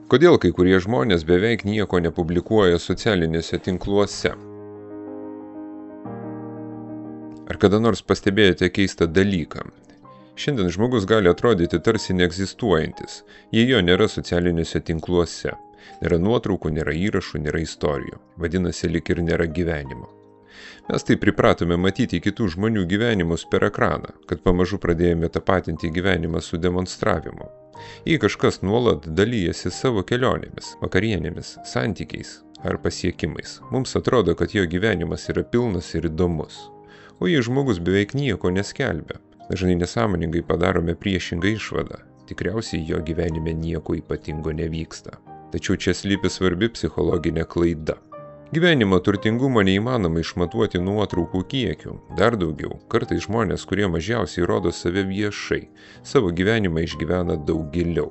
Kodėl kai kurie žmonės beveik nieko nepublikuoja socialiniuose tinkluose? Ar kada nors pastebėjote keistą dalyką? Šiandien žmogus gali atrodyti tarsi neegzistuojantis, jei jo nėra socialiniuose tinkluose. Nėra nuotraukų, nėra įrašų, nėra istorijų. Vadinasi, lyg ir nėra gyvenimo. Mes taip pripratome matyti kitų žmonių gyvenimus per ekraną, kad pamažu pradėjome tapatinti gyvenimą su demonstravimu. Jei kažkas nuolat dalyjasi savo kelionėmis, vakarienėmis, santykiais ar pasiekimais, mums atrodo, kad jo gyvenimas yra pilnas ir įdomus. O jei žmogus beveik nieko neskelbia, dažnai nesąmoningai padarome priešingą išvadą. Tikriausiai jo gyvenime nieko ypatingo nevyksta. Tačiau čia slypi svarbi psichologinė klaida. Gyvenimo turtingumo neįmanoma išmatuoti nuotraukų kiekių. Dar daugiau, kartais žmonės, kurie mažiausiai rodo save viešai, savo gyvenimą išgyvena daug giliau.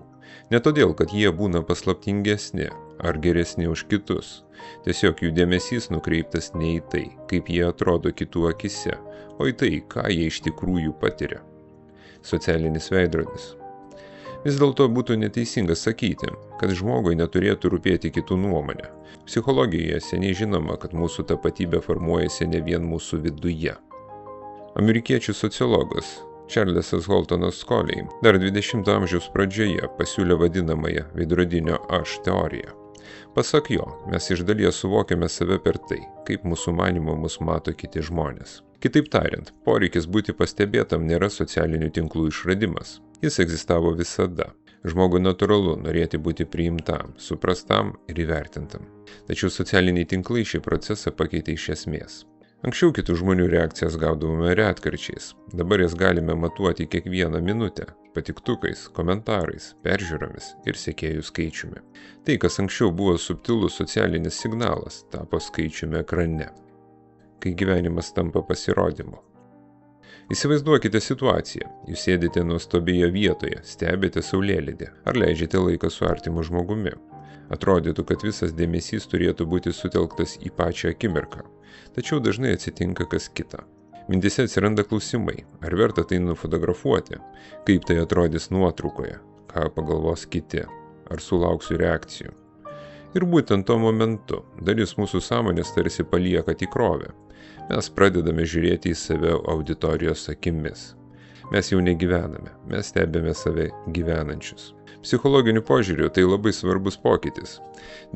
Ne todėl, kad jie būna paslaptingesni ar geresni už kitus. Tiesiog jų dėmesys nukreiptas ne į tai, kaip jie atrodo kitų akise, o į tai, ką jie iš tikrųjų patiria. Socialinis veidrodis. Vis dėlto būtų neteisinga sakyti, kad žmogui neturėtų rūpėti kitų nuomonę. Psichologijoje seniai žinoma, kad mūsų tapatybė formuojasi ne vien mūsų viduje. Amerikiečių sociologas Charlesas Holtonas Coley dar 20 amžiaus pradžioje pasiūlė vadinamąją veidrodinio aš teoriją. Pasak jo, mes iš dalies suvokiame save per tai, kaip mūsų manymu mus mato kiti žmonės. Kitaip tariant, poreikis būti pastebėtam nėra socialinių tinklų išradimas. Jis egzistavo visada. Žmogui natūralu norėti būti priimtam, suprastam ir įvertintam. Tačiau socialiniai tinklai šį procesą pakeitė iš esmės. Anksčiau kitų žmonių reakcijas gaudavome retkarčiais. Dabar jas galime matuoti kiekvieną minutę, patiktukais, komentarais, peržiūromis ir sekėjų skaičiumi. Tai, kas anksčiau buvo subtilus socialinis signalas, tapo skaičiumi ekrane. Kai gyvenimas tampa pasirodymu. Įsivaizduokite situaciją. Jūs sėdite nuostabioje vietoje, stebite saulėlydį ar leidžiate laiką su artimu žmogumi. Atrodytų, kad visas dėmesys turėtų būti sutelktas į pačią akimirką. Tačiau dažnai atsitinka kas kita. Mintise atsiranda klausimai, ar verta tai nufotografuoti, kaip tai atrodys nuotraukoje, ką pagalvos kiti, ar sulauksiu reakcijų. Ir būtent tuo momentu dalis mūsų sąmonės tarsi palieka tikrovę. Mes pradedame žiūrėti į save auditorijos akimis. Mes jau negyvename, mes stebime save gyvenančius. Psichologiniu požiūriu tai labai svarbus pokytis.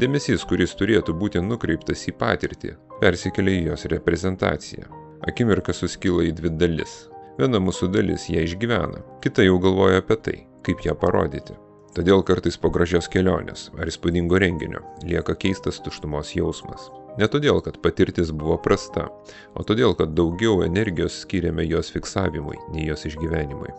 Dėmesys, kuris turėtų būti nukreiptas į patirtį, persikelia į jos reprezentaciją. Akimirka suskyla į dvi dalis. Viena mūsų dalis ją išgyvena, kita jau galvoja apie tai, kaip ją parodyti. Todėl kartais po gražios kelionės ar įspūdingo renginio lieka keistas tuštumos jausmas. Ne todėl, kad patirtis buvo prasta, o todėl, kad daugiau energijos skiriame jos fiksavimui, nei jos išgyvenimui.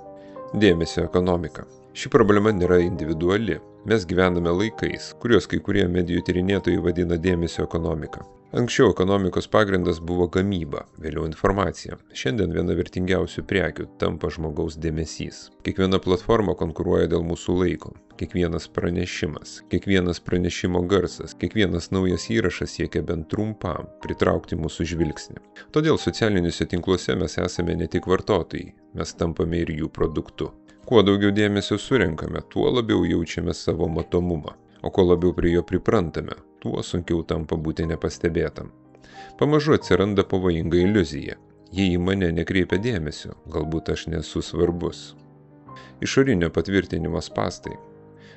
Dėmesio ekonomika. Ši problema nėra individuali. Mes gyvename laikais, kuriuos kai kurie medijų tyrinėtojai vadina dėmesio ekonomika. Anksčiau ekonomikos pagrindas buvo gamyba, vėliau informacija. Šiandien viena vertingiausių prekių tampa žmogaus dėmesys. Kiekviena platforma konkuruoja dėl mūsų laiko. Kiekvienas pranešimas, kiekvienas pranešimo garsas, kiekvienas naujas įrašas siekia bent trumpam pritraukti mūsų žvilgsnį. Todėl socialiniuose tinkluose mes esame ne tik vartotojai, mes tampame ir jų produktu. Kuo daugiau dėmesio surenkame, tuo labiau jaučiame savo matomumą. O kuo labiau prie jo priprantame, tuo sunkiau tampa būti nepastebėtam. Pamažu atsiranda pavojinga iliuzija. Jei į mane nekreipia dėmesio, galbūt aš nesu svarbus. Išorinio patvirtinimo spąstai.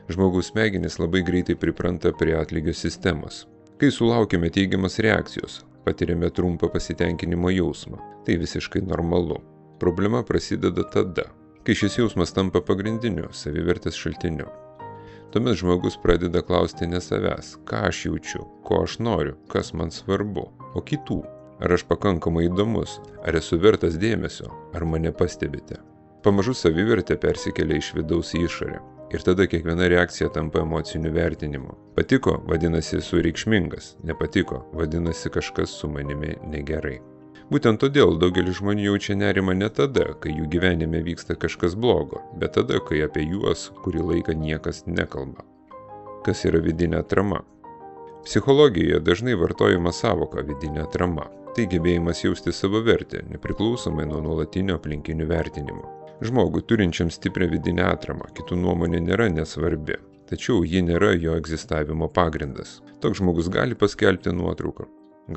Žmogaus smegenys labai greitai pripranta prie atlygio sistemos. Kai sulaukime teigiamas reakcijos, patiriame trumpą pasitenkinimo jausmą. Tai visiškai normalu. Problema prasideda tada, kai šis jausmas tampa pagrindiniu savivertės šaltiniu. Tuomet žmogus pradeda klausti ne savęs, ką aš jaučiu, ko aš noriu, kas man svarbu, o kitų. Ar aš pakankamai įdomus, ar esu vertas dėmesio, ar mane pastebite. Pamažu savivertė persikelia iš vidaus į išorę. Ir tada kiekviena reakcija tampa emociniu vertinimu. Patiko, vadinasi, esu reikšmingas. Nepatiko, vadinasi, kažkas su manimi negerai. Būtent todėl daugelis žmonių jaučia nerimą ne tada, kai jų gyvenime vyksta kažkas blogo, bet tada, kai apie juos kurį laiką niekas nekalba. Kas yra vidinė atrama? Psichologijoje dažnai vartojama savoka vidinė atrama. Tai gebėjimas jausti savo vertę, nepriklausomai nuo nuolatinio aplinkinių vertinimo. Žmogui turinčiam stiprią vidinę atramą, kitų nuomonė nėra nesvarbi. tačiau ji nėra jo egzistavimo pagrindas. Toks žmogus gali paskelbti nuotrauką,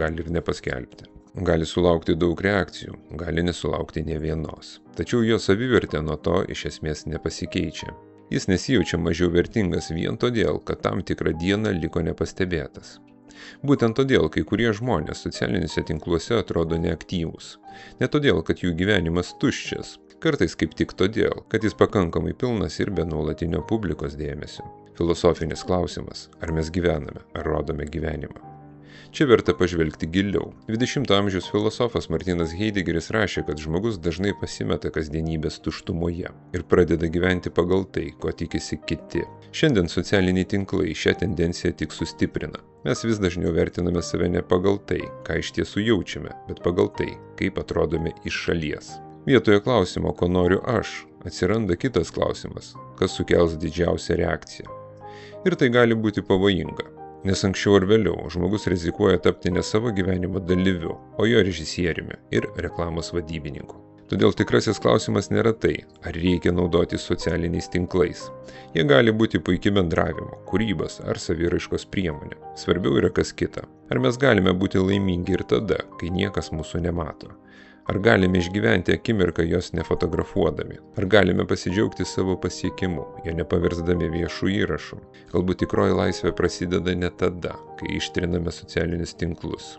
gali ir nepaskelbti. Gali sulaukti daug reakcijų, gali nesulaukti nė vienos. Tačiau jo savivertė nuo to iš esmės nepasikeičia. Jis nesijaučia mažiau vertingas vien todėl, kad tam tikrą dieną liko nepastebėtas. Būtent todėl kai kurie žmonės socialiniuose tinkluose atrodo neaktyvūs. Ne todėl, kad jų gyvenimas tuščias, kartais kaip tik todėl, kad jis pakankamai pilnas ir be nuolatinio publikos dėmesio. Filosofinis klausimas, ar mes gyvename, ar rodome gyvenimą. Čia verta pažvelgti giliau. 20-ojo amžiaus filosofas Martinas Heidegeris rašė, kad žmogus dažnai pasimeta kasdienybės tuštumoje ir pradeda gyventi pagal tai, ko tikisi kiti. Šiandien socialiniai tinklai šią tendenciją tik sustiprina. Mes vis dažniau vertiname save ne pagal tai, ką iš tiesų jaučiame, bet pagal tai, kaip atrodome iš šalies. Vietoje klausimo, ko noriu aš, atsiranda kitas klausimas, kas sukels didžiausią reakciją. Ir tai gali būti pavojinga. Nes anksčiau ar vėliau žmogus rizikuoja tapti ne savo gyvenimo dalyviu, o jo režisieriumi ir reklamos vadybininku. Todėl tikrasis klausimas nėra tai, ar reikia naudotis socialiniais tinklais. Jie gali būti puikiai bendravimo, kūrybos ar saviraiškos priemonė. Svarbiau yra kas kita. Ar mes galime būti laimingi ir tada, kai niekas mūsų nemato? Ar galime išgyventi akimirką jos nefotografuodami? Ar galime pasidžiaugti savo pasiekimu, jo nepaversdami viešų įrašų? Galbūt tikroji laisvė prasideda ne tada, kai ištriname socialinius tinklus.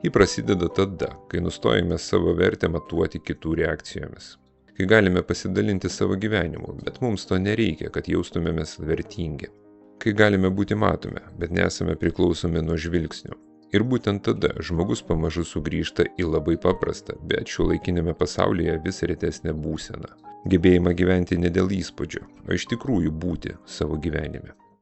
Ji prasideda tada, kai nustojame savo vertę matuoti kitų reakcijomis. Kai galime pasidalinti savo gyvenimu, bet mums to nereikia, kad jaustumėmės vertingi. Kai galime būti matomi, bet nesame priklausomi nuo žvilgsnių. Ir būtent tada žmogus pamažu sugrįžta į labai paprastą, bet šiuolaikinėme pasaulyje vis retesnę būseną. Gebėjimą gyventi ne dėl įspūdžio, o iš tikrųjų būti savo gyvenime.